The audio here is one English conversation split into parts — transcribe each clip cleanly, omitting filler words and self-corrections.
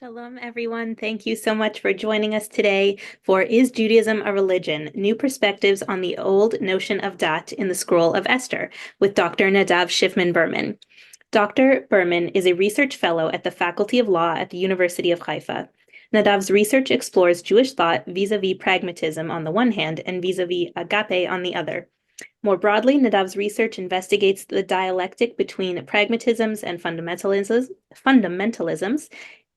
Shalom, everyone. Thank you so much for joining us today for Is Judaism a Religion? New Perspectives on the Old Notion of Dat in the Scroll of Esther with Dr. Nadav Shifman Berman. Dr. Berman is a research fellow at the Faculty of Law at the University of Haifa. Nadav's research explores Jewish thought vis-a-vis pragmatism on the one hand and vis-a-vis agape on the other. More broadly, Nadav's research investigates the dialectic between pragmatisms and fundamentalisms.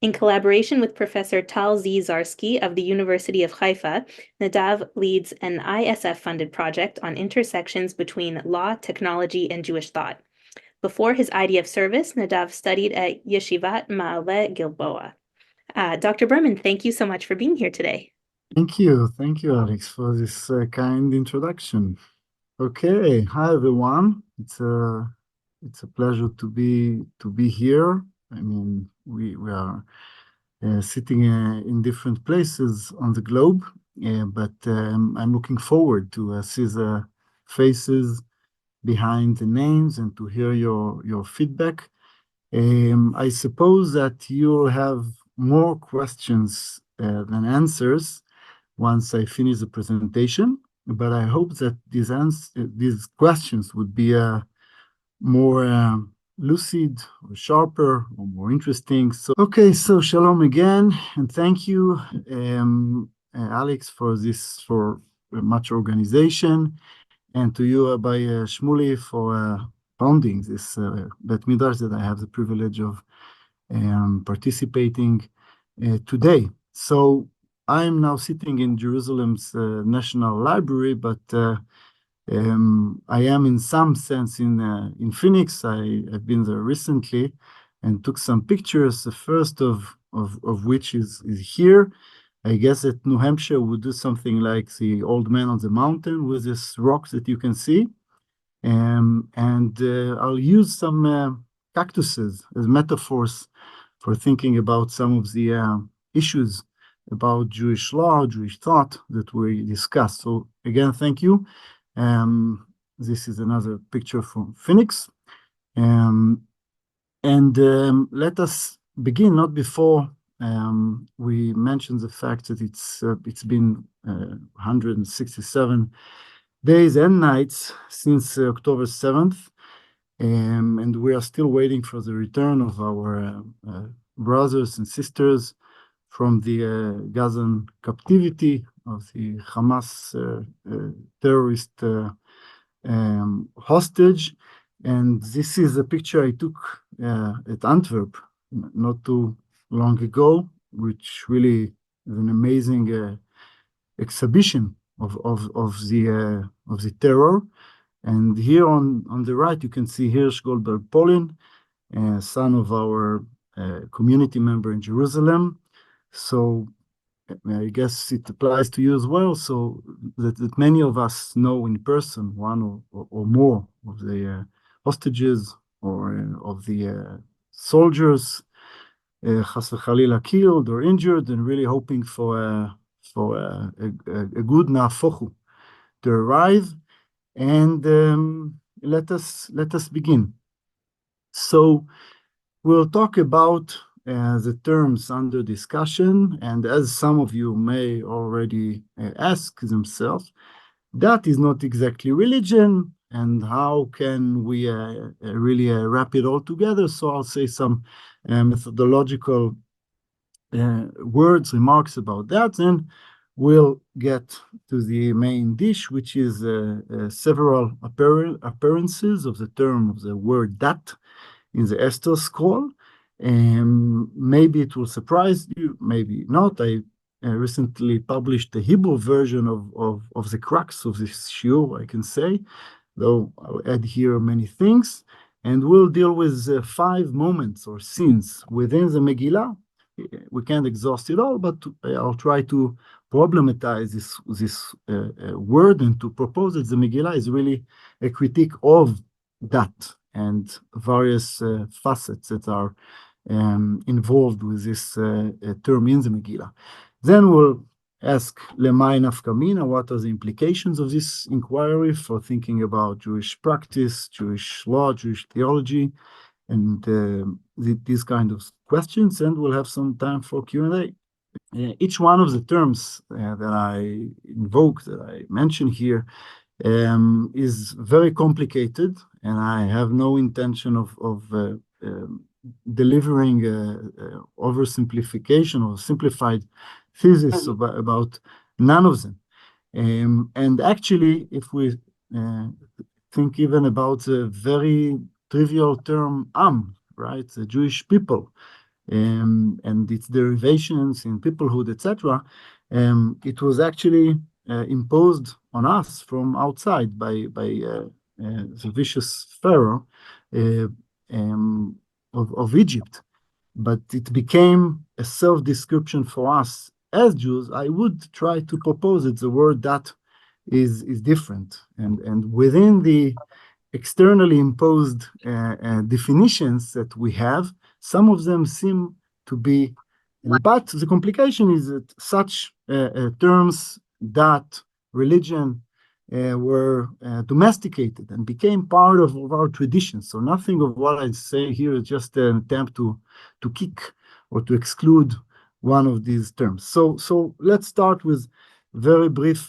In collaboration with Professor Tal Z. Zarsky of the University of Haifa, Nadav leads an ISF-funded project on intersections between law, technology, and Jewish thought. Before his IDF service, Nadav studied at Yeshivat Ma'aleh Gilbo'a. Dr. Berman, thank you so much for being here today. Thank you, Alex, for this kind introduction. Okay, hi everyone. It's a pleasure to be here. I mean, we are sitting in different places on the globe, but I'm looking forward to see the faces behind the names and to hear your feedback. I suppose that you'll have more questions than answers once I finish the presentation, but I hope that these questions would be more lucid or sharper or more interesting. So shalom again, and thank you, Alex, for much organization, and to you, by Shmuley, for founding this Bet Midrash that I have the privilege of participating today. So I am now sitting in Jerusalem's National Library, but I am in some sense in Phoenix. I've been there recently and took some pictures. The first of which is here. I guess that New Hampshire would do something like the Old Man on the Mountain with these rocks that you can see. And I'll use some cactuses as metaphors for thinking about some of the issues about Jewish law, Jewish thought that we discussed. So again, thank you. This is another picture from Phoenix. Let us begin, not before we mentioned the fact that it's been 167 days and nights since October 7th, and we are still waiting for the return of our brothers and sisters from the Gazan captivity of the Hamas terrorist hostage. And this is a picture I took at Antwerp not too long ago, which really is an amazing exhibition of the terror. And here on the right, you can see Hirsch Goldberg Polin, son of our community member in Jerusalem. So I guess it applies to you as well. So that many of us know in person one or more of the hostages or of the soldiers, chas v'chalila, killed or injured, and really hoping for a good nafochu to arrive. And let us begin. So we'll talk about the terms under discussion, and as some of you may already ask themselves, that is not exactly religion, and how can we really wrap it all together? So I'll say some methodological remarks about that, and we'll get to the main dish, which is several appearances of the term of the word dat in the Esther scroll. Maybe it will surprise you, maybe not. I recently published the Hebrew version of the crux of this shiur, I can say, though I'll add here many things. And we'll deal with 5 moments or scenes within the Megillah. We can't exhaust it all, but I'll try to problematize this word and to propose that the Megillah is really a critique of that and various facets that are involved with this term in the Megillah. Then we'll ask Lemay nafka mina, what are the implications of this inquiry for thinking about Jewish practice, Jewish law, Jewish theology, and these kind of questions, and we'll have some time for Q&A. Each one of the terms that I invoke, that I mention here, is very complicated, and I have no intention of delivering oversimplification or simplified thesis about none of them. And actually, if we think even about the very trivial term right, the Jewish people, and its derivations in peoplehood, etc., it was actually imposed on us from outside by the vicious pharaoh of Egypt. But it became a self-description for us as Jews. I would try to propose that the word that is different, and within the externally imposed definitions that we have, some of them seem to be, but the complication is that such terms, that religion, were domesticated and became part of our tradition. So nothing of what I say here is just an attempt to kick or to exclude one of these terms. So let's start with very brief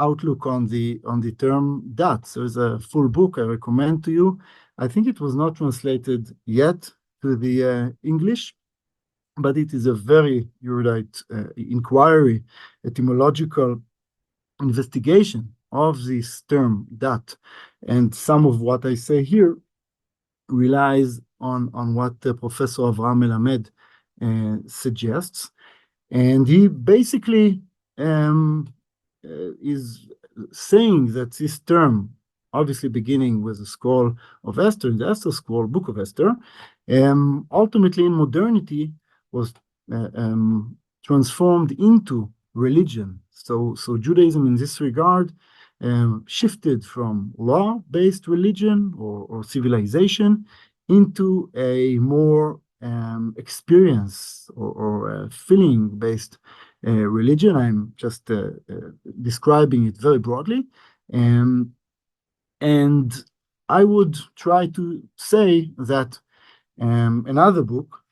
outlook on the term that. So there's a full book I recommend to you. I think it was not translated yet to the English, but it is a very erudite inquiry, etymological investigation of this term that. And some of what I say here relies on what Professor Avraham Melamed suggests. And he basically is saying that this term, obviously beginning with the Scroll of Esther, the Esther Scroll, Book of Esther, ultimately in modernity was transformed into religion. So Judaism in this regard shifted from law-based religion or civilization into a more experience or feeling-based religion. I'm just describing it very broadly. And I would try to say that another book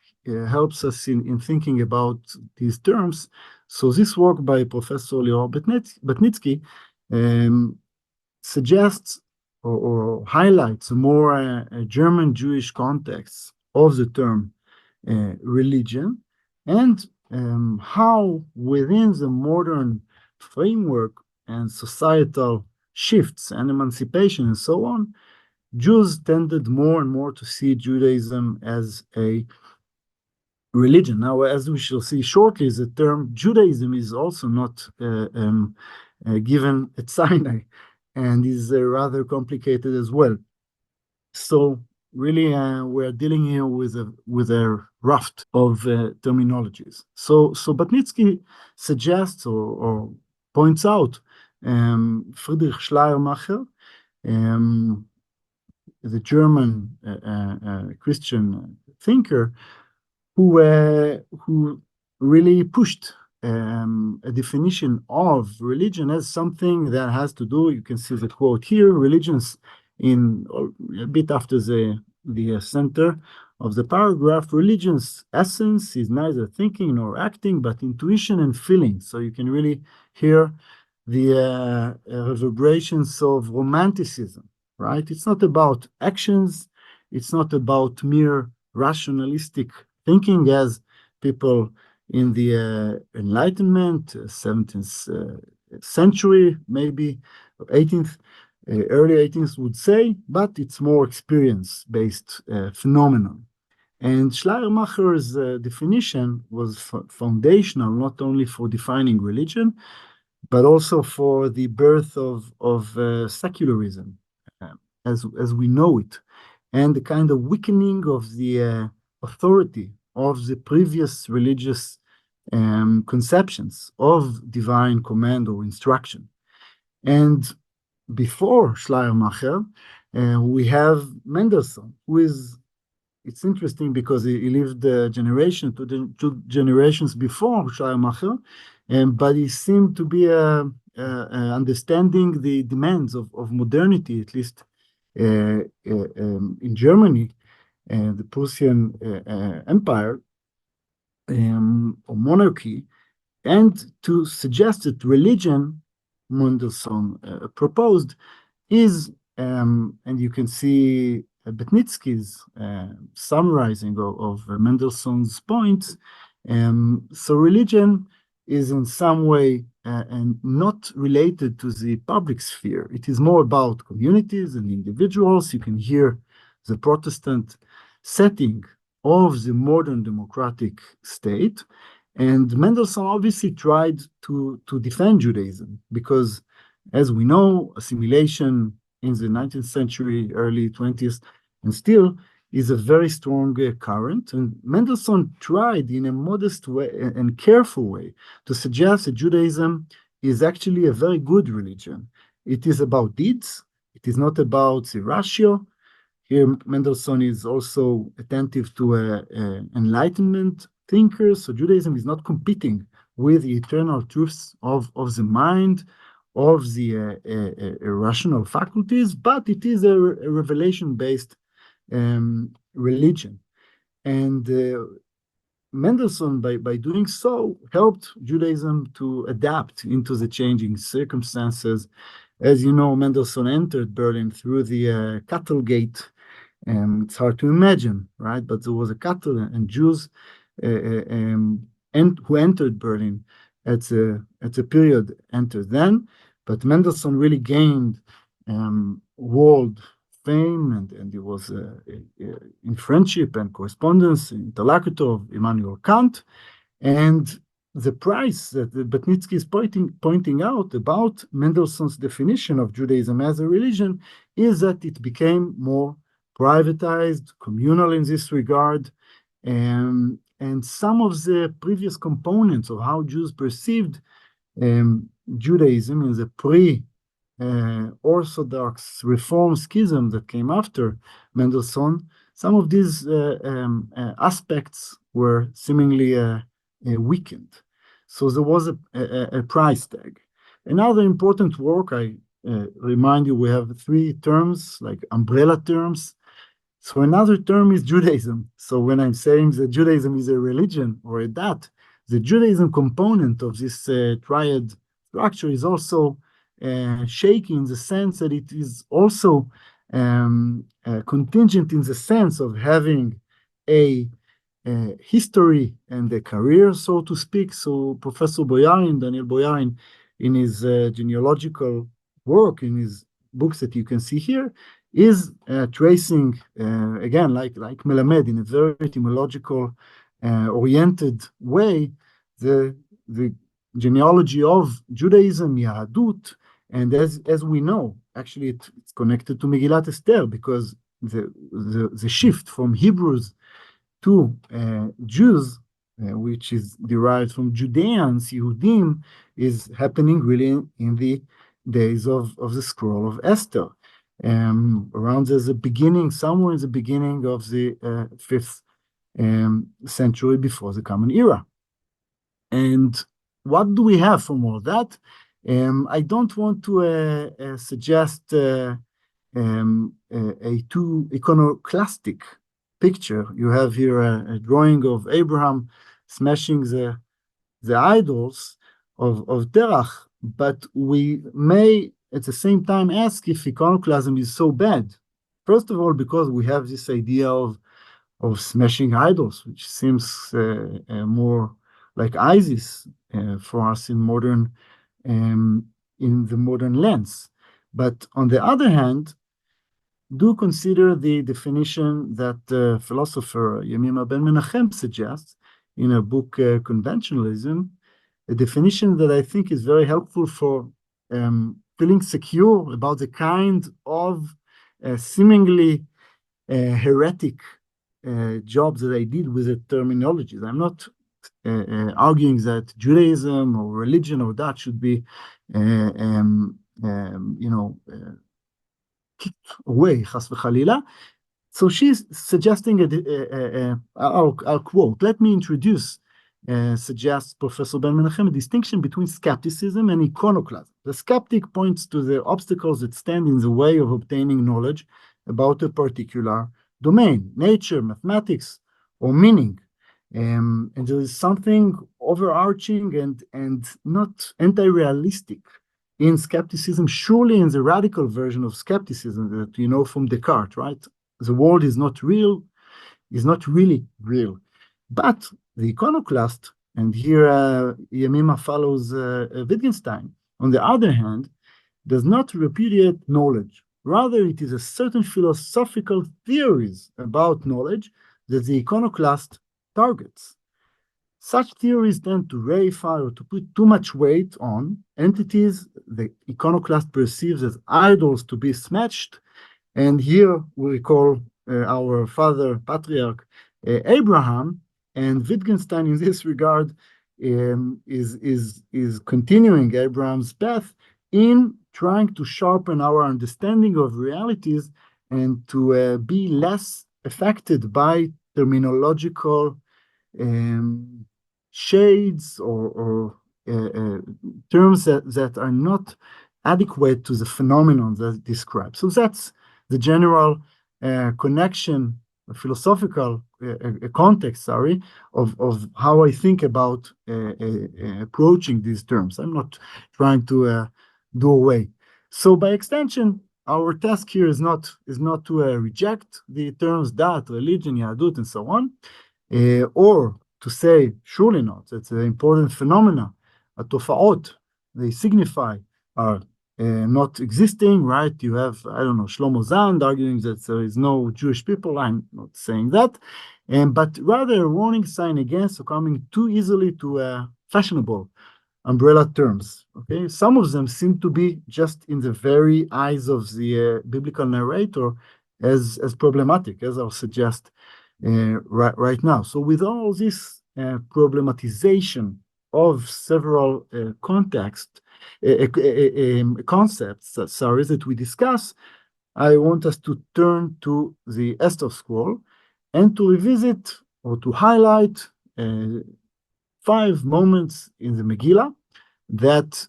helps us in thinking about these terms. So this work by Professor Lior Batnitsky suggests or highlights a more German Jewish context of the term religion, and how within the modern framework and societal shifts and emancipation and so on, Jews tended more and more to see Judaism as a religion. Now, as we shall see shortly, the term Judaism is also not given at Sinai, and is rather complicated as well. So really, we're dealing here with a raft of terminologies. So Batnitsky suggests or points out Friedrich Schleiermacher, the German Christian thinker, who really pushed a definition of religion as something that has to do, you can see the quote here, religions in a bit after the center of the paragraph, religion's essence is neither thinking nor acting, but intuition and feeling. So you can really hear the reverberations of romanticism, right? It's not about actions. It's not about mere rationalistic thinking as people in the Enlightenment, 17th century, maybe 18th, early 18th would say, but it's more experience-based phenomenon. And Schleiermacher's definition was foundational not only for defining religion, but also for the birth of secularism as we know it, and the kind of weakening of the authority of the previous religious conceptions of divine command or instruction. And before Schleiermacher, we have Mendelssohn, who is, it's interesting because he lived two generations before Schleiermacher, but he seemed to be understanding the demands of modernity, at least in Germany, the Prussian Empire, or monarchy, and to suggest that religion, Mendelssohn proposed, is, and you can see Betnitsky's summarizing of Mendelssohn's points. So religion is in some way and not related to the public sphere. It is more about communities and individuals. You can hear the Protestant setting of the modern democratic state. And Mendelssohn obviously tried to defend Judaism because, as we know, assimilation in the 19th century, early 20th, and still is a very strong current. And Mendelssohn tried in a modest way and careful way to suggest that Judaism is actually a very good religion. It is about deeds. It is not about the ratio. Here, Mendelssohn is also attentive to Enlightenment thinkers. So Judaism is not competing with the eternal truths of the mind, of the rational faculties, but it is a revelation-based religion. And Mendelssohn, by doing so, helped Judaism to adapt into the changing circumstances. As you know, Mendelssohn entered Berlin through the cattle gate. It's hard to imagine, right? But there was a cattle and Jews and who entered Berlin at a period entered then. But Mendelssohn really gained world fame, and he was in friendship and correspondence, interlocutor of Immanuel Kant. And the price that Betnitsky is pointing out about Mendelssohn's definition of Judaism as a religion is that it became more privatized, communal in this regard, and some of the previous components of how Jews perceived Judaism in the pre-Orthodox Reform schism that came after Mendelssohn, some of these aspects were seemingly weakened. So there was a price tag. Another important work, I remind you, we have three terms, like umbrella terms. So another term is Judaism. So when I'm saying that Judaism is a religion or a dat, the Judaism component of this triad structure is also shaky in the sense that it is also contingent in the sense of having a history and a career, so to speak. So Professor Boyarin, Daniel Boyarin, in his genealogical work, in his books that you can see here, is tracing, again, like Melamed, in a very etymological oriented way, the genealogy of Judaism, Yahadut, and as we know, actually it's connected to Megillat Esther, because the shift from Hebrews to Jews, which is derived from Judeans, Yehudim, is happening really in the days of the Scroll of Esther, around the beginning, somewhere in the beginning of the 5th century before the Common Era. And what do we have from all that? I don't want to suggest a too iconoclastic picture. You have here a drawing of Abraham smashing the idols of Terach, but we may at the same time ask if iconoclasm is so bad. First of all, because we have this idea of smashing idols, which seems more like ISIS for us in the modern lens. But on the other hand, do consider the definition that philosopher Yemima Ben Menachem suggests in her book Conventionalism, a definition that I think is very helpful for feeling secure about the kind of seemingly heretic jobs that I did with the terminologies. I'm not arguing that Judaism or religion or that should be, kicked away, chas v'chalila. So she's suggesting, I'll quote, let me introduce, suggests Professor Ben Menachem, a distinction between skepticism and iconoclasm. The skeptic points to the obstacles that stand in the way of obtaining knowledge about a particular domain, nature, mathematics, or meaning. And there is something overarching and not anti-realistic in skepticism, surely in the radical version of skepticism that you know from Descartes, right? The world is not real, is not really real. But the iconoclast, and here Yemima follows Wittgenstein, on the other hand, does not repudiate knowledge. Rather, it is a certain philosophical theories about knowledge that the iconoclast targets. Such theories tend to reify or to put too much weight on entities the iconoclast perceives as idols to be smashed. And here we recall our father, patriarch Abraham, and Wittgenstein in this regard is continuing Abraham's path in trying to sharpen our understanding of realities and to be less affected by terminological shades or terms that are not adequate to the phenomenon that it describes. So that's the general connection, philosophical context, of how I think about approaching these terms. I'm not trying to do away. So by extension, our task here is not to reject the terms dat, religion, yadut, and so on, or to say, surely not, it's an important phenomena. התופעות, they signify, are not existing, right? You have, I don't know, Shlomo Zand arguing that there is no Jewish people. I'm not saying that. But rather a warning sign against succumbing too easily to fashionable umbrella terms. Okay, some of them seem to be just in the very eyes of the biblical narrator as problematic, as I'll suggest right now. So with all this problematization of several concepts, that we discuss, I want us to turn to the Esther scroll and to revisit or to highlight 5 moments in the Megillah that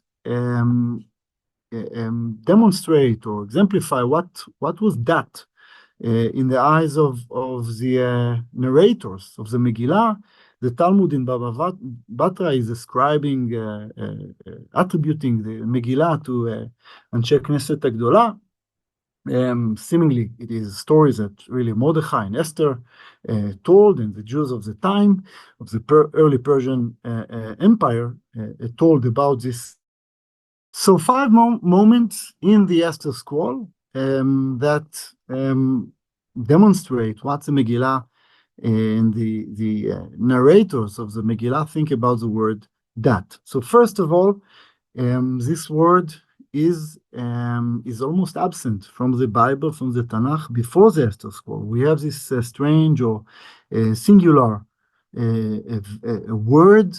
demonstrate or exemplify what was that in the eyes of the narrators of the Megillah. The Talmud in Baba Batra is ascribing, attributing the Megillah to Anshe Knesset HaGdolah. Seemingly, it is stories that really Mordechai and Esther told, and the Jews of the time, of the early Persian Empire, told about this. So 5 moments in the Esther scroll that demonstrate what the Megillah and the narrators of the Megillah think about the word dat. So first of all, this word is almost absent from the Bible, from the Tanakh, before the Esther scroll. We have this strange or singular word,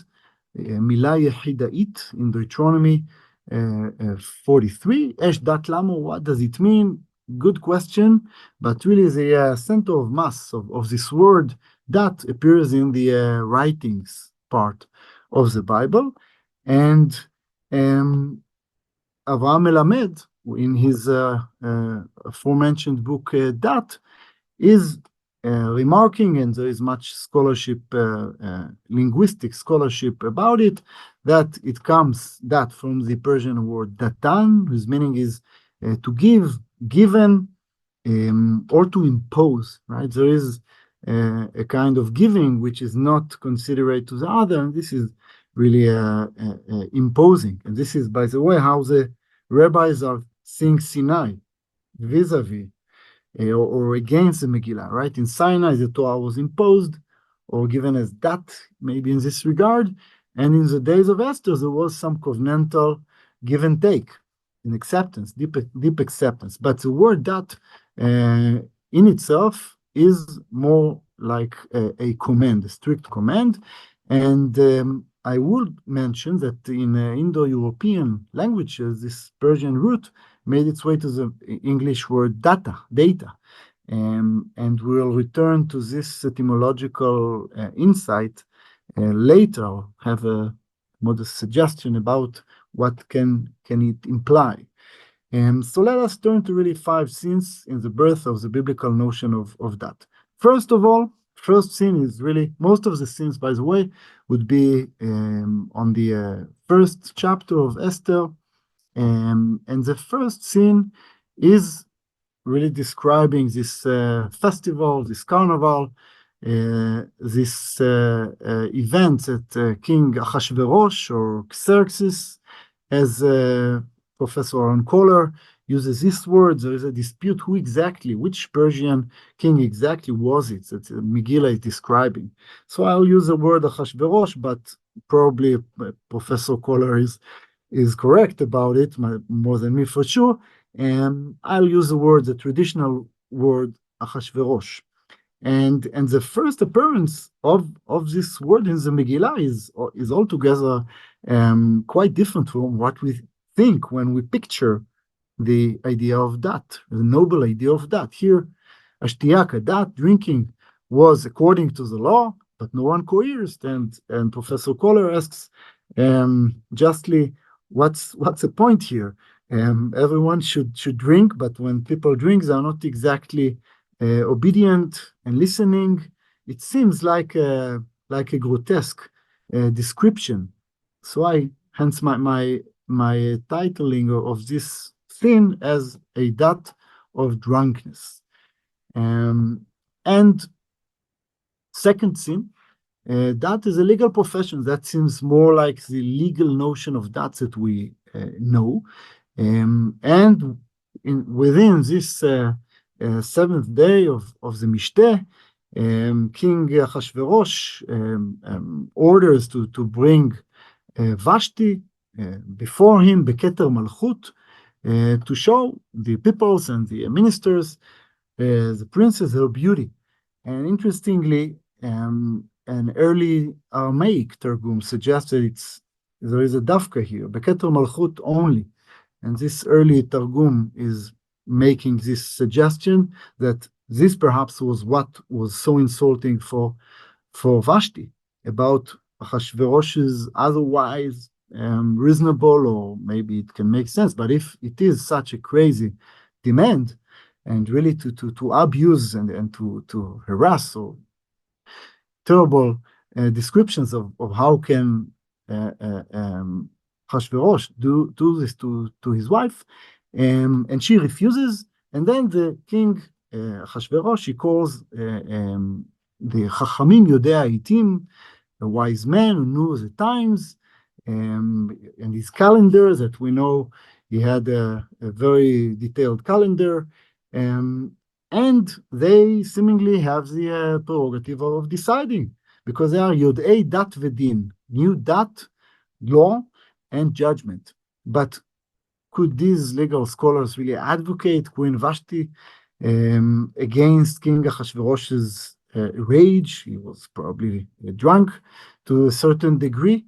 milah yehidait, in Deuteronomy 43. Esh dat lamo, what does it mean? Good question, but really the center of mass of this word that appears in the writings part of the Bible. And Avraham Melamed, in his aforementioned book Dat, is remarking, and there is much scholarship, linguistic scholarship about it, that it comes that from the Persian word datan, whose meaning is to give, given, or to impose, right? There is a kind of giving which is not considerate to the other, and this is really imposing. And this is, by the way, how the rabbis are seeing Sinai, vis-a-vis, or against the Megillah, right? In Sinai, the Torah was imposed or given as that, maybe in this regard. And in the days of Esther, there was some covenantal give and take, in acceptance, deep acceptance. But the word that in itself is more like a command, a strict command. And I would mention that in Indo-European languages, this Persian root made its way to the English word data. And we'll return to this etymological insight later. I'll have a modest suggestion about what can it imply. So let us turn to really 5 scenes in the birth of the biblical notion of that. First of all, first scene is really, most of the scenes, by the way, would be on the first chapter of Esther. And the first scene is really describing this festival, this carnival, this event that King Ahasuerus or Xerxes, as Professor Aaron Kohler uses this word. There is a dispute who exactly, which Persian king exactly was it that Megillah is describing. So I'll use the word Ahasuerus, but probably Professor Kohler is correct about it, more than me for sure. And I'll use the traditional word Ahasuerus. And the first appearance of this word in the Megillah is altogether quite different from what we think when we picture the idea of dat, the noble idea of dat. Here, Ashtiyak, dat, drinking, was according to the law, but no one coerced. And Professor Kohler asks justly, what's the point here? Everyone should drink, but when people drink, they are not exactly obedient and listening. It seems like a grotesque description. So hence my titling of this scene as a dat of drunkenness. And second scene, dat is a legal profession. That seems more like the legal notion of dat that we know. And within this seventh day of the Mishteh, King Ahasuerus orders to bring Vashti before him, Beketer Malchut, to show the peoples and the ministers, the princess, her beauty. And interestingly, an early Aramaic Targum suggests that there is a dafka here, Beketer Malchut only. And this early Targum is making this suggestion that this perhaps was what was so insulting for Vashti about Ahasuerus's otherwise reasonable, or maybe it can make sense, but if it is such a crazy demand, and really to abuse and to harass, or terrible descriptions of how can Ahasuerus do this to his wife, and she refuses, and then the king Ahasuerus, he calls the Chachamim Yodei Haitim, a wise man who knew the times, and his calendar that we know he had a very detailed calendar, and they seemingly have the prerogative of deciding, because they are Yodei Dat Vedin, new dat, law, and judgment. But could these legal scholars really advocate Queen Vashti against King Ahasuerus's rage? He was probably drunk to a certain degree.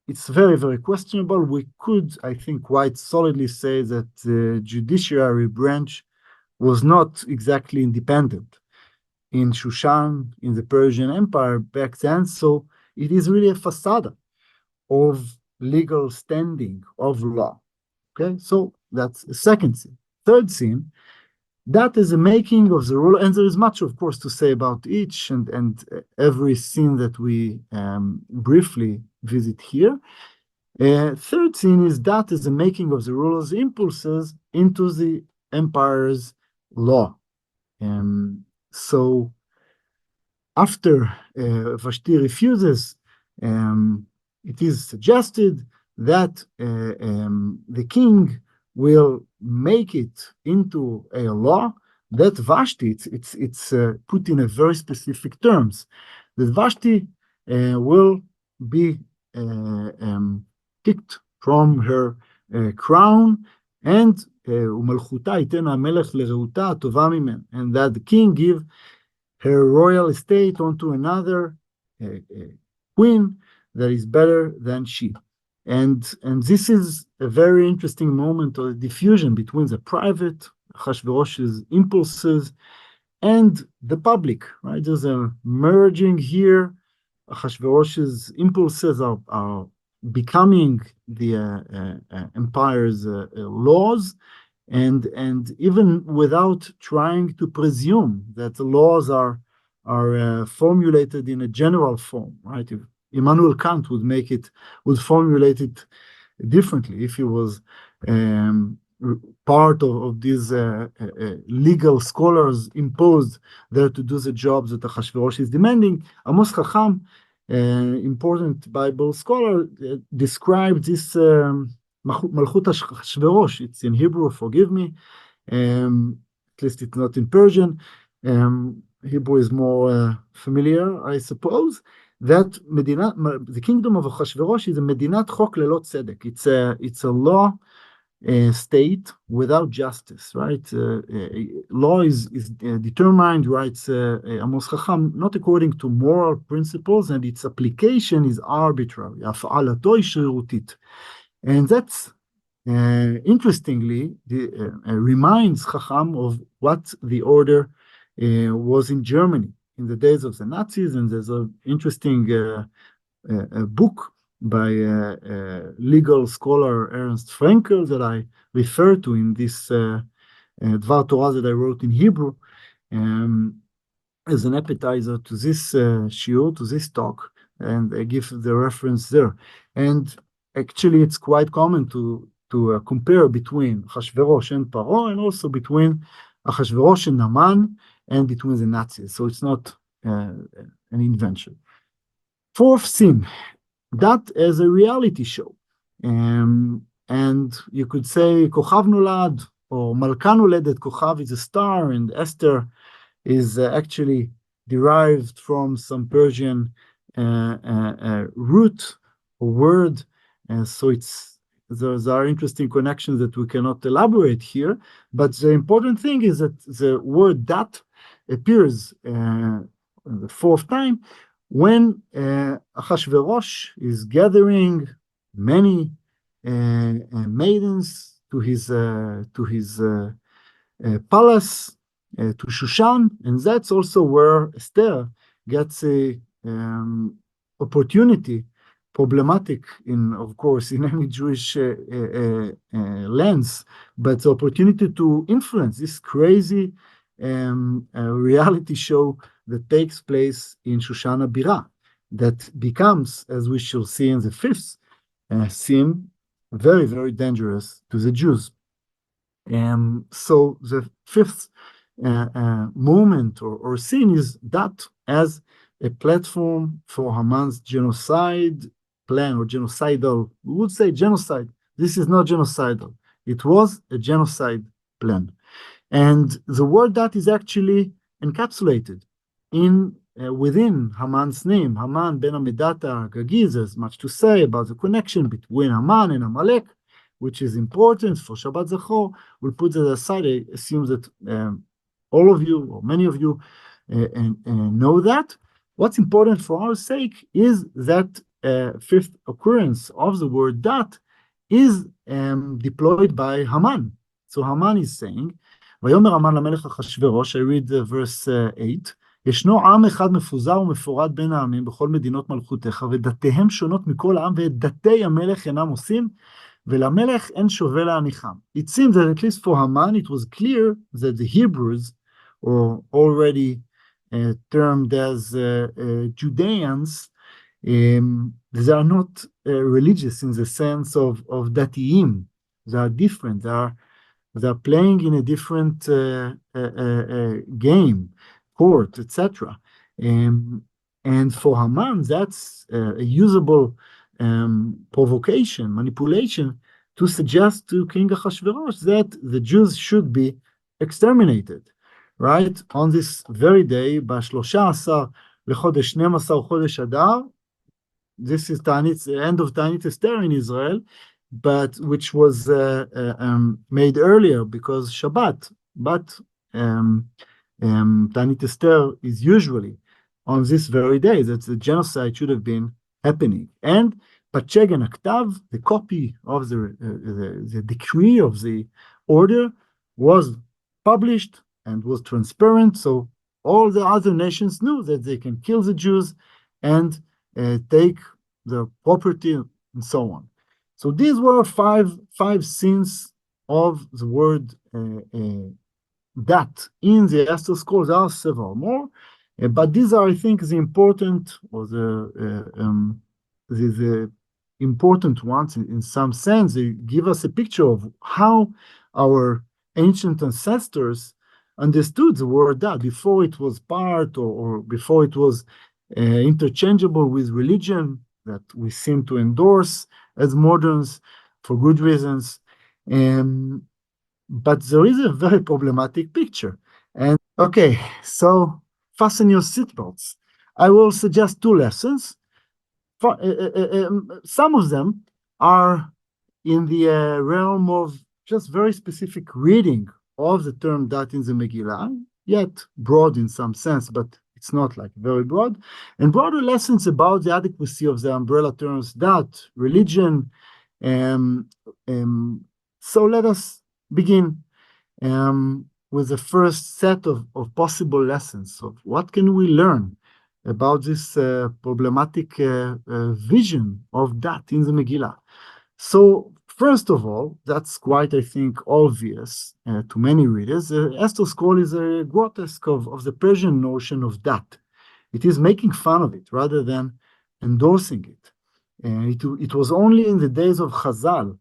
It's very, very questionable. We could, I think, quite solidly say that the judiciary branch was not exactly independent in Shushan, in the Persian Empire back then. So it is really a facade of legal standing, of law. Okay, so that's the second scene. Third scene, that is the making of the rule, and there is much, of course, to say about each and every scene that we briefly visit here. Third scene is that is the making of the ruler's impulses into the empire's law. So after Vashti refuses, it is suggested that the king will make it into a law that Vashti, it's put in a very specific terms, that Vashti will be kicked from her crown, and ומלכותה ייתן המלך לרעותה הטובה ממנה, and that the king give her royal estate onto another queen that is better than she. And this is a very interesting moment of diffusion between the private, Ahasuerus's impulses, and the public, right? There's a merging here. Ahasuerus's impulses are becoming the empire's laws, and even without trying to presume that the laws are formulated in a general form, right? If Immanuel Kant would formulate it differently if he was part of these legal scholars imposed there to do the jobs that Achashverosh is demanding. Amos Chacham, important Bible scholar, described this Malchut Achashverosh. It's in Hebrew, forgive me. At least it's not in Persian. Hebrew is more familiar, I suppose. That the kingdom of Achashverosh is a medinat chok lelo tzedek. It's a law state without justice, right? Law is determined, writes Amos Chacham, not according to moral principles, and its application is arbitrary. Af'alato shrirutit. And that's interestingly reminds Chacham of what the order was in Germany in the days of the Nazis. And there's an interesting book by legal scholar Ernst Frenkel that I refer to in this Dvar Torah that I wrote in Hebrew as an appetizer to this shiur, to this talk, and I give the reference there. And actually, it's quite common to compare between Achashverosh and Paro, and also between Achashverosh and Haman, and between the Nazis. So it's not an invention. Fourth sin, that as a reality show. And you could say Kochav Nolad or Malka Noledet. Kochav is a star, and Esther is actually derived from some Persian root or word. And so those are interesting connections that we cannot elaborate here. But the important thing is that the word that appears the fourth time when Achashverosh is gathering many maidens to his palace, to Shushan, and that's also where Esther gets a opportunity, problematic of course, in any Jewish lens, but the opportunity to influence this crazy reality show that takes place in Shoshana Bira, that becomes, as we shall see in the fifth sin, very, very dangerous to the Jews. So the fifth moment or sin is that as a platform for Haman's genocide plan, or genocidal, we would say genocide. This is not genocidal. It was a genocide plan. And the word that is actually encapsulated within Haman's name. Haman ben Amedata Agagi. There's much to say about the connection between Haman and Amalek, which is important for Shabbat Zachor. We'll put that aside. I assume that all of you, or many of you, know that. What's important for our sake is that fifth occurrence of the word that is deployed by Haman. So Haman is saying, ויאמר המן למלך אחשוורוש, I read verse 8, ישנו עם אחד מפוזר ומפורד בין העמים בכל מדינות מלכותיך, ודתיהם שונות מכל העם, ואת דתי המלך אינם עושים, ולמלך אין שווה להניחם. It seems that at least for Haman, it was clear that the Hebrews, or already termed as Judeans, they are not religious in the sense of datiim. They are different. They are playing in a different game, court, etc. And for Haman, that's a usable provocation, manipulation, to suggest to King Achashverosh that the Jews should be exterminated, right? On this very day, ב-13 לחודש 12 חודש אדר, this is the end of Ta'anit Esther in Israel, but which was made earlier because Shabbat, but Ta'anit Esther is usually on this very day that the genocide should have been happening. And Patshegen Aktav, the copy of the decree of the order, was published and was transparent, so all the other nations knew that they can kill the Jews and take their property and so on. So these were five sins of the word that in the Esther scrolls. There are several more, but these are, I think, the important or the important ones in some sense. They give us a picture of how our ancient ancestors understood the word that before it was part or before it was interchangeable with religion that we seem to endorse as moderns for good reasons. But there is a very problematic picture. And okay, so fasten your seatbelts. I will suggest two lessons. Some of them are in the realm of just very specific reading of the term that in the Megillah, yet broad in some sense, but it's not like very broad, and broader lessons about the adequacy of the umbrella terms that, religion. So let us begin with the first set of possible lessons of what can we learn about this problematic vision of that in the Megillah. So first of all, that's quite, I think, obvious to many readers. Esther scroll is a grotesque of the Persian notion of that. It is making fun of it rather than endorsing it. It was only in the days of Chazal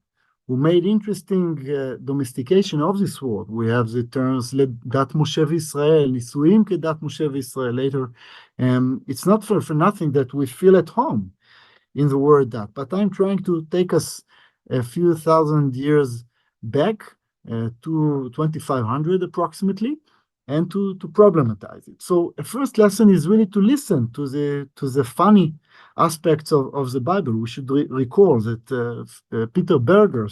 who made interesting domestication of this word. We have the terms dat Moshe v'Israel, nisuim kedat Moshe v'Israel later. It's not for nothing that we feel at home in the word that, but I'm trying to take us a few thousand years back to 2500 approximately, and to problematize it. So a first lesson is really to listen to the funny aspects of the Bible. We should recall that Peter Berger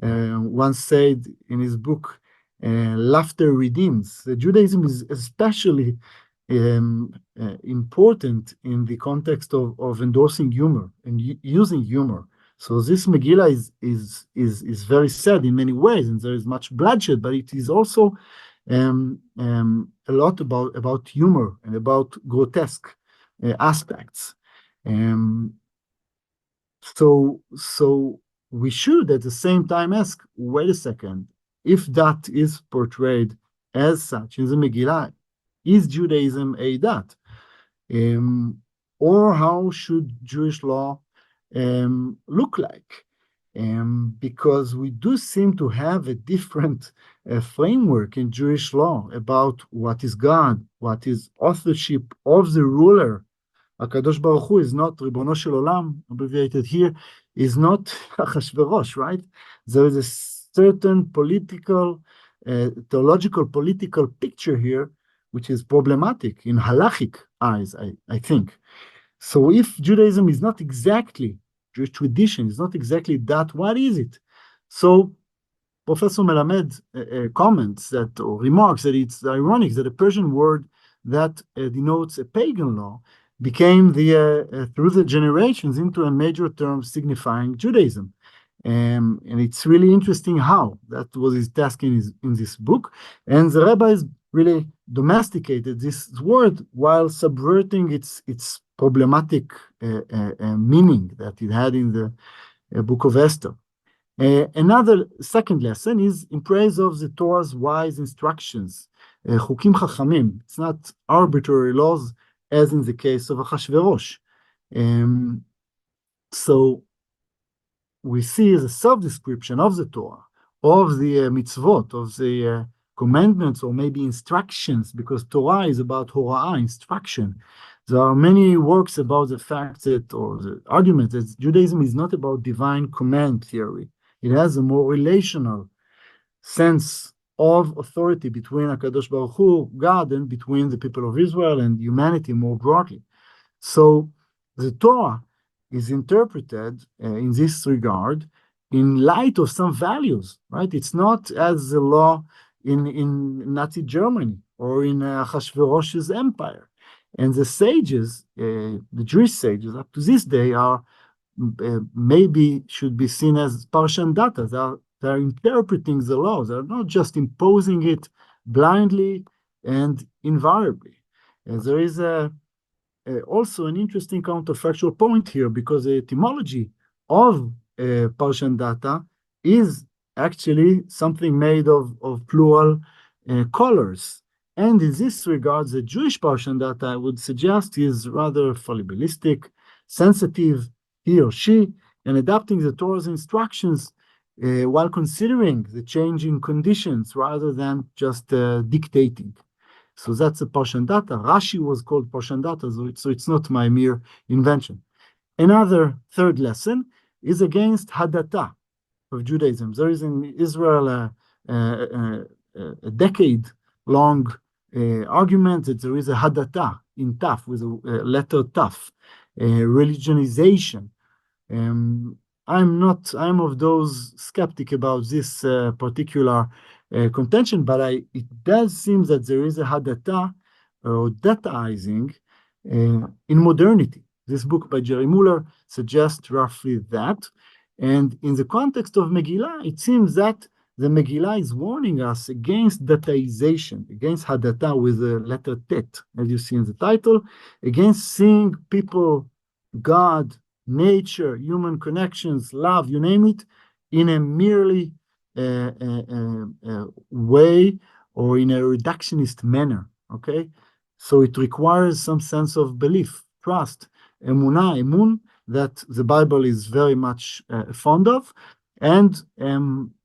once said in his book, Laughter Redeems, that Judaism is especially important in the context of endorsing humor and using humor. So this Megillah is very sad in many ways, and there is much bloodshed, but it is also a lot about humor and about grotesque aspects. So we should at the same time ask, wait a second, if that is portrayed as such in the Megillah, is Judaism a dat? Or how should Jewish law look like? Because we do seem to have a different framework in Jewish law about what is God, what is authorship of the ruler. HaKadosh Baruch Hu is not Ribono Shel Olam, abbreviated here, is not Achashverosh, right? There is a certain political, theological political picture here, which is problematic in halachic eyes, I think. So if Judaism is not exactly, Jewish tradition is not exactly that, what is it? So Professor Melamed comments that, or remarks that it's ironic that a Persian word that denotes a pagan law became through the generations into a major term signifying Judaism. And it's really interesting how that was his task in this book. And the rabbis really domesticated this word while subverting its problematic meaning that it had in the book of Esther. Another second lesson is in praise of the Torah's wise instructions, chukim chachamim. It's not arbitrary laws, as in the case of Achashverosh. So we see as a self-description of the Torah, of the mitzvot, of the commandments, or maybe instructions, because Torah is about hora'ah, instruction. There are many works about the fact that, or the argument that Judaism is not about divine command theory. It has a more relational sense of authority between HaKadosh Baruch Hu, God, and between the people of Israel and humanity more broadly. So the Torah is interpreted in this regard in light of some values, right? It's not as the law in Nazi Germany or in Achashverosh's empire. And the sages, the Jewish sages up to this day are maybe should be seen as parshandatas. They're interpreting the laws. They're not just imposing it blindly and invariably. And there is also an interesting counterfactual point here, because the etymology of parshandata is actually something made of plural colors. And in this regard, the Jewish portion that I would suggest is rather fallibilistic, sensitive, he or she, and adapting the Torah's instructions while considering the changing conditions rather than just dictating. So that's a Parshan Data. Rashi was called Parshan Data, so it's not my mere invention. Another third lesson is against Hadata of Judaism. There is in Israel a decade-long argument that there is a Hadata in Taf, with a letter Taf, religionization. I'm of those skeptic about this particular contention, but it does seem that there is a Hadata or dataizing in modernity. This book by Jerry Muller suggests roughly that. And in the context of Megillah, it seems that the Megillah is warning us against dataization, against Hadata with the letter Tet, as you see in the title, against seeing people, God, nature, human connections, love, you name it, in a merely way or in a reductionist manner, okay? So it requires some sense of belief, trust, emunah, emun, that the Bible is very much fond of. And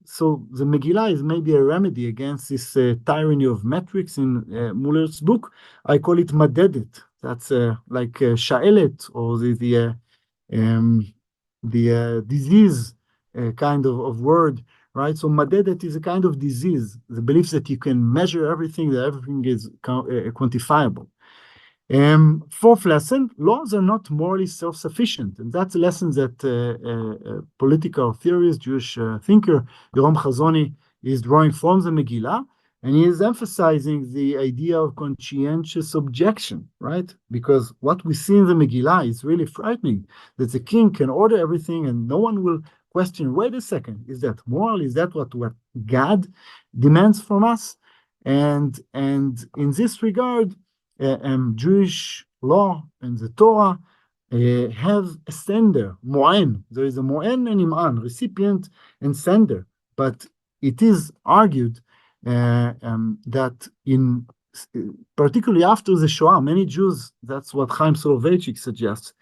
so the Megillah is maybe a remedy against this tyranny of metrics in Muller's book. I call it madedet. That's like sha'elet, or the disease kind of word, right? So madedet is a kind of disease, the belief that you can measure everything, that everything is quantifiable. Fourth lesson, laws are not morally self-sufficient. And that's a lesson that political theorist, Jewish thinker, Yoram Chazoni, is drawing from the Megillah. And he is emphasizing the idea of conscientious objection, right? Because what we see in the Megillah is really frightening, that the king can order everything and no one will question, wait a second, is that moral? Is that what God demands from us? And in this regard, Jewish law and the Torah have a sender, mo'en. There is a mo'en and im'an, recipient and sender. But it is argued that particularly after the Shoah, many Jews, that's what Chaim Soloveitchik suggests,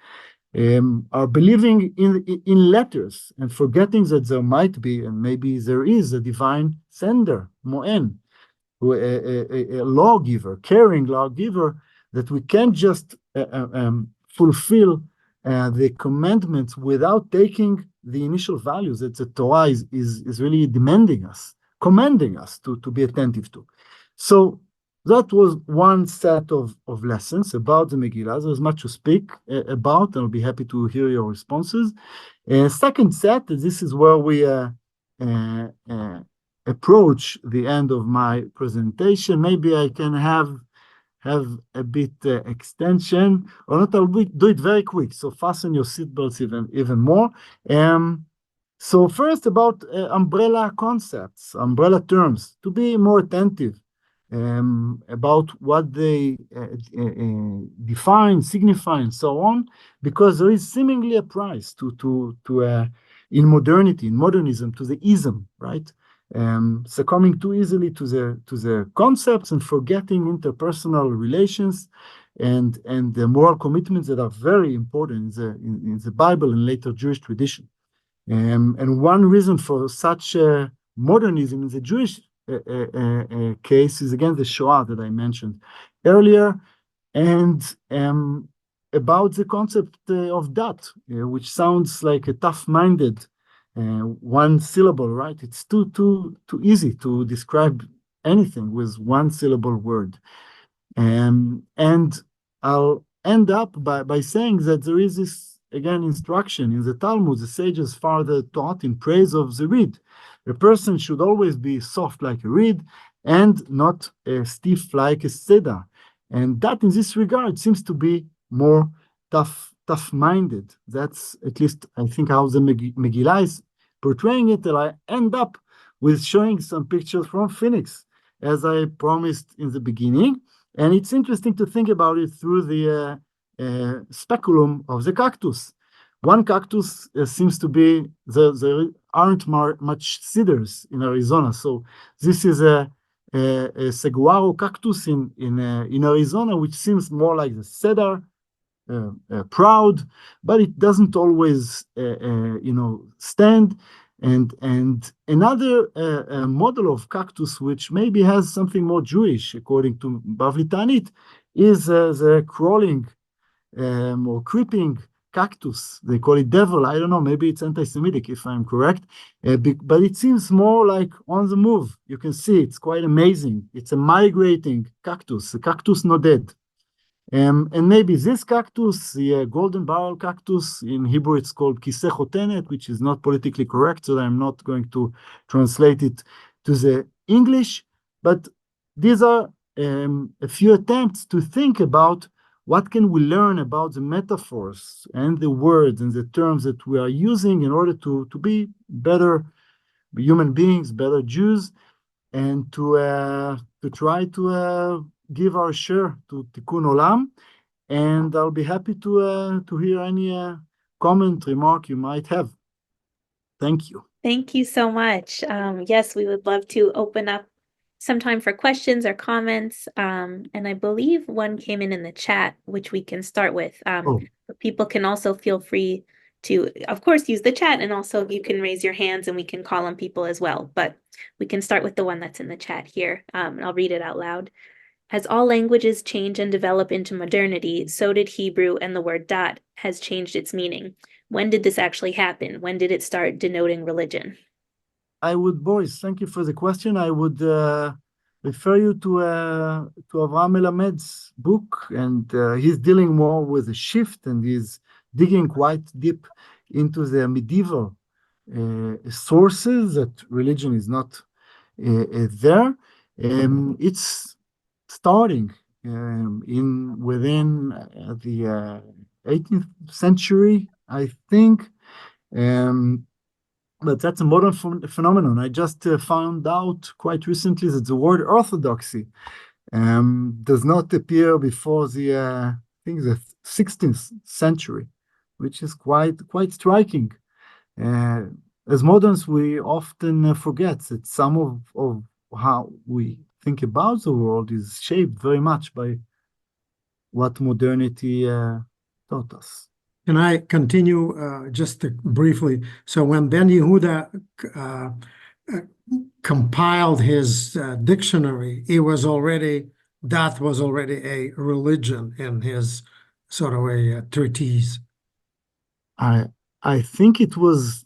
are believing in letters and forgetting that there might be, and maybe there is, a divine sender, mo'en, a lawgiver, caring lawgiver, that we can't just fulfill the commandments without taking the initial values that the Torah is really demanding us, commanding us to be attentive to. So that was one set of lessons about the Megillah. There's much to speak about, and I'll be happy to hear your responses. Second set, this is where we approach the end of my presentation. Maybe I can have a bit extension, or not. I'll do it very quick. So fasten your seatbelts even more. So first about umbrella concepts, umbrella terms, to be more attentive about what they define, signify, and so on, because there is seemingly a price to in modernity, in modernism, to the ism, right? Succumbing too easily to the concepts and forgetting interpersonal relations and the moral commitments that are very important in the Bible and later Jewish tradition. And one reason for such modernism in the Jewish case is again the Shoah that I mentioned earlier, and about the concept of dat, which sounds like a tough-minded one syllable, right? It's too easy to describe anything with one syllable word. And I'll end up by saying that there is this, again, instruction in the Talmud. The sages farther taught in praise of the reed. A person should always be soft like a reed and not stiff like a cedar. And that, in this regard, seems to be more tough-minded. That's at least, I think, how the Megillah is portraying it. And I end up with showing some pictures from Phoenix, as I promised in the beginning. And it's interesting to think about it through the speculum of the cactus, One cactus seems to be, there aren't much cedars in Arizona. So this is a saguaro cactus in Arizona, which seems more like the cedar, proud, but it doesn't always, stand. And another model of cactus, which maybe has something more Jewish, according to Bavli Tanit, is the crawling or creeping cactus. They call it devil. I don't know. Maybe it's anti-Semitic, if I'm correct. But it seems more like on the move. You can see it's quite amazing. It's a migrating cactus, a cactus noded. And maybe this cactus, the golden barrel cactus, in Hebrew it's called kiseh chotenet, which is not politically correct, so I'm not going to translate it to the English. But these are a few attempts to think about what can we learn about the metaphors and the words and the terms that we are using in order to be better human beings, better Jews, and to try to give our share to Tikkun Olam. And I'll be happy to hear any comment, remark you might have. Thank you. Thank you so much. Yes, we would love to open up some time for questions or comments. And I believe one came in the chat, which we can start with. Oh, But people can also feel free to, of course, use the chat, and also you can raise your hands and we can call on people as well. But we can start with the one that's in the chat here. And I'll read it out loud. As all languages change and develop into modernity, so did Hebrew, and the word dot has changed its meaning. When did this actually happen? When did it start denoting religion? Boris, thank you for the question. I would refer you to Avraham Melamed's book, and he's dealing more with the shift, and he's digging quite deep into the medieval sources that religion is not there. It's starting within the 18th century, I think. But that's a modern phenomenon. I just found out quite recently that the word orthodoxy does not appear before I think the 16th century, which is quite striking. As moderns, we often forget that some of how we think about the world is shaped very much by what modernity taught us. Can I continue just briefly? So when Ben Yehuda compiled his dictionary, that was already a religion in his sort of a treatise. I think it was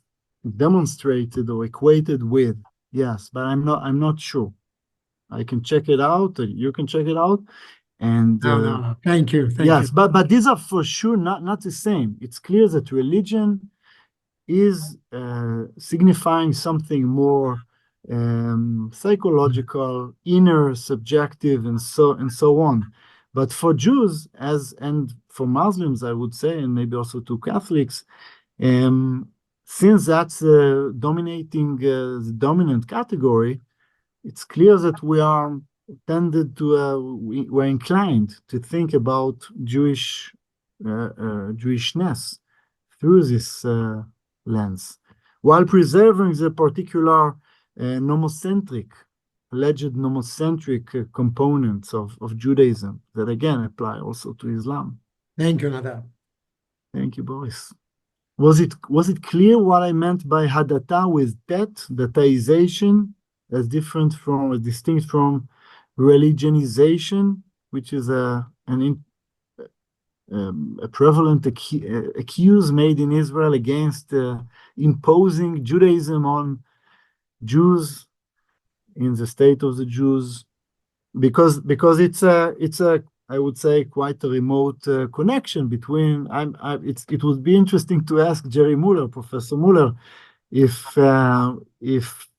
demonstrated or equated with, yes, but I'm not sure. I can check it out. You can check it out. And No. Thank you. Yes, but these are for sure not the same. It's clear that religion is signifying something more psychological, inner, subjective, and so on. But for Jews, and for Muslims, I would say, and maybe also to Catholics, since that's the dominant category, it's clear that we're inclined to think about Jewishness through this lens, while preserving the particular alleged nomocentric components of Judaism that again apply also to Islam. Thank you, Nadav. Thank you, Boris. Was it clear what I meant by hadata with dataization, as distinct from religionization, which is a prevalent accuse made in Israel against imposing Judaism on Jews in the state of the Jews, because it's a I would say quite a remote connection between. It would be interesting to ask Jerry Muller, Professor Muller, if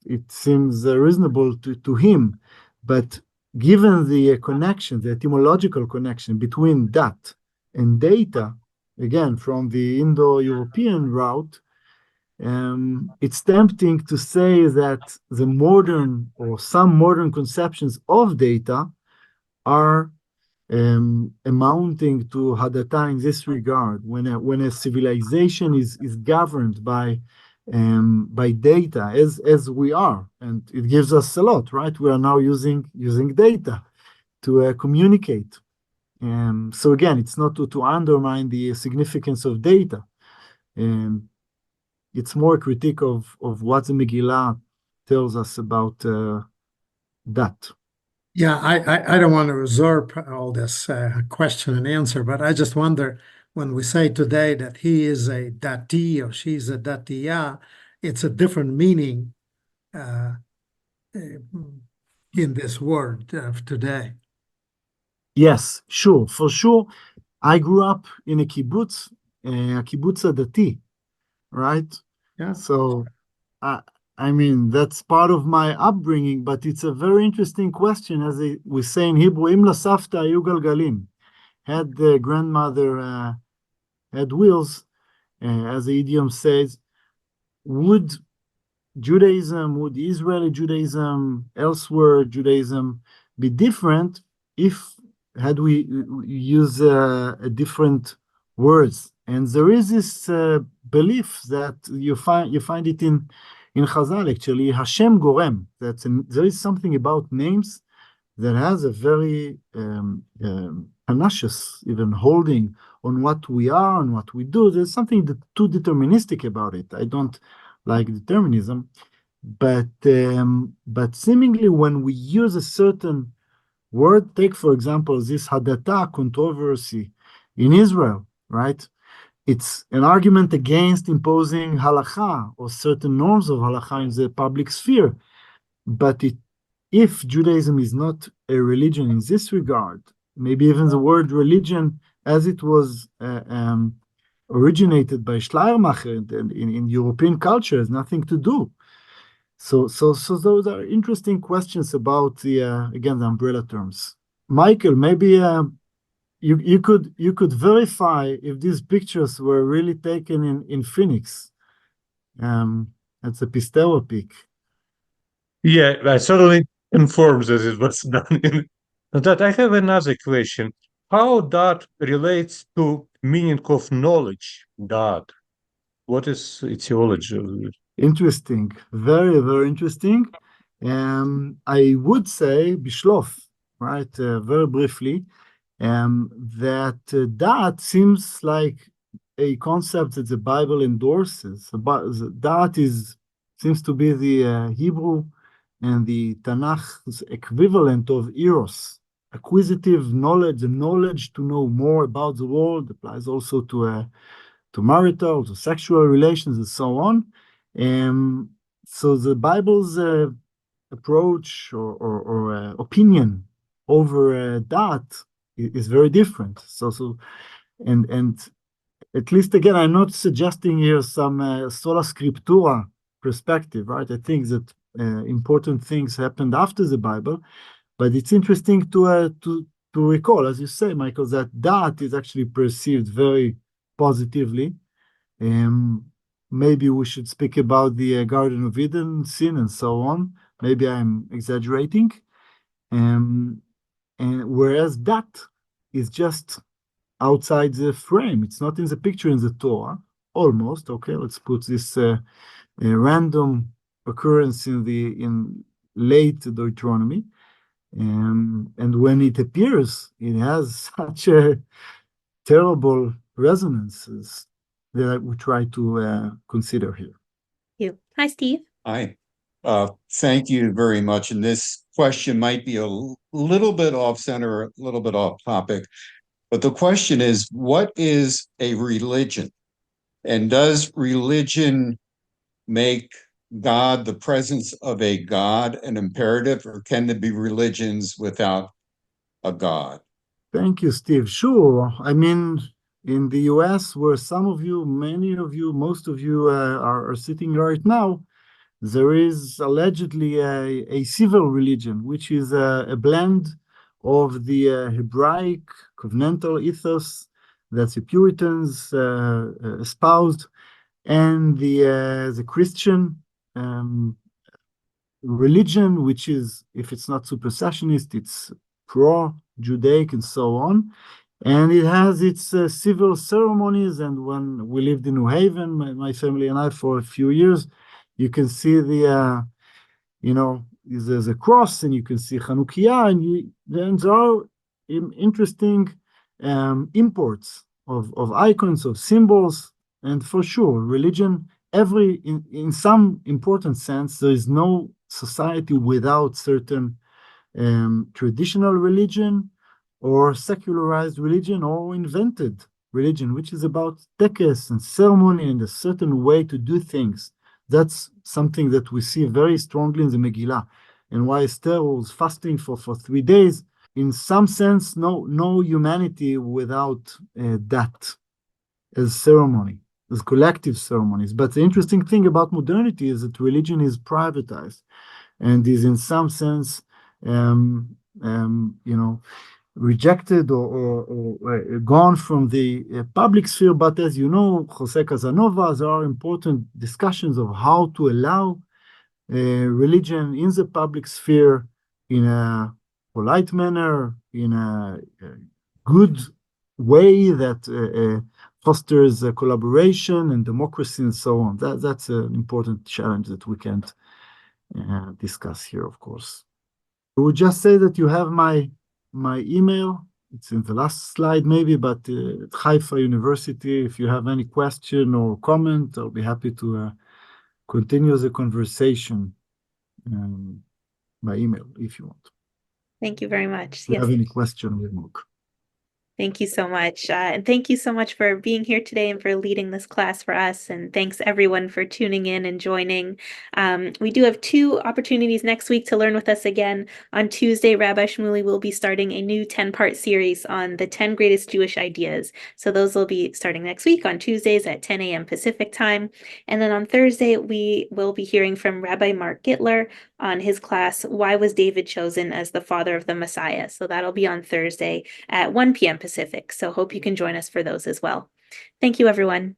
it seems reasonable to him, but given the connection, the etymological connection between that and data, again from the Indo-European route, it's tempting to say that some modern conceptions of data are amounting to hadata in this regard. When a civilization is governed by data, as we are, and it gives us a lot, right? We are now using data to communicate. So again, it's not to undermine the significance of data. It's more a critique of what the Megillah tells us about that. Yeah, I don't want to usurp all this question and answer, but I just wonder, when we say today that he is a dati or she's a datiya, it's a different meaning in this word of today. Yes, sure, for sure. I grew up in a kibbutz dati, right? Yeah. So, I mean, that's part of my upbringing, but it's a very interesting question. As we say in Hebrew, Im lasafta hayu galgalim. Had the grandmother had wheels, as the idiom says, would Israeli Judaism, elsewhere Judaism, be different if had we use a different words? And there is this belief that you find it in Chazal, actually, Hashem Gorem. There is something about names that has a very pernicious, even holding on what we are and what we do. There's something too deterministic about it. I don't like determinism, but seemingly when we use a certain word, take for example this hadata controversy in Israel, right? It's an argument against imposing halacha or certain norms of halacha in the public sphere. But if Judaism is not a religion in this regard, maybe even the word religion, as it was originated by Schleiermacher in European culture, has nothing to do. So those are interesting questions about again the umbrella terms. Michael, maybe you could verify if these pictures were really taken in Phoenix. That's a Pistewa peak. Yeah, I certainly confirms that it was done in that. I have another question. How that relates to meaning of knowledge, that? What is etiology of it? Interesting, very, very interesting. I would say bishlof, right? Very briefly, that that seems like a concept that the Bible endorses. But that seems to be the Hebrew and the Tanakh's equivalent of eros, acquisitive knowledge, the knowledge to know more about the world. Applies also to marital, to sexual relations, and so on. So the Bible's approach or opinion over that is very different. And at least again, I'm not suggesting here some sola scriptura perspective, right? I think that important things happened after the Bible, but it's interesting to recall, as you say, Michael, that is actually perceived very positively. Maybe we should speak about the Garden of Eden sin and so on. Maybe I'm exaggerating. And whereas that is just outside the frame. It's not in the picture in the Torah, almost. Okay, let's put this random occurrence in late Deuteronomy. And when it appears, it has such a terrible resonances that we try to consider here. You. Hi, Steve. Hi. Thank you very much. And this question might be a little bit off center, a little bit off topic, but the question is, what is a religion? And does religion make God, the presence of a God, an imperative, or can there be religions without a God? Thank you, Steve. Sure. I mean, in the US, where some of you, many of you, most of you are sitting right now, there is allegedly a civil religion, which is a blend of the Hebraic covenantal ethos that the Puritans espoused and the Christian religion, which is, if it's not supersessionist, it's pro Judaic, and so on. And it has its civil ceremonies. And when we lived in New Haven, my family and I, for a few years, you can see the, there's a cross, and you can see Chanukiah, and there are interesting imports of icons, of symbols, and for sure, religion. In some important sense, there is no society without certain traditional religion, or secularized religion, or invented religion, which is about tekes and ceremony and a certain way to do things. That's something that we see very strongly in the Megillah, and why Esther was fasting for 3 days. In some sense, no humanity without that as ceremony, as collective ceremonies. But the interesting thing about modernity is that religion is privatized and is in some sense, rejected or gone from the public sphere. But as you know, Jose Casanova, there are important discussions of how to allow religion in the public sphere in a polite manner, in a good way that fosters collaboration and democracy and so on. That's an important challenge that we can't discuss here, of course. I would just say that you have my email. It's in the last slide maybe, but at Haifa University, if you have any question or comment, I'll be happy to continue the conversation by email if you want. Thank you very much. If you Yes. have any question, we'll look. Thank you so much. And thank you so much for being here today and for leading this class for us. And thanks everyone for tuning in and joining. We do have 2 opportunities next week to learn with us again. On Tuesday, Rabbi Shmuley will be starting a new 10-part series on the 10 greatest Jewish ideas. So those will be starting next week on Tuesdays at 10 a.m. Pacific time. And then on Thursday, we will be hearing from Rabbi Mark Gittler on his class, Why Was David Chosen as the Father of the Messiah? So that'll be on Thursday at 1 p.m. Pacific. So hope you can join us for those as well. Thank you, everyone.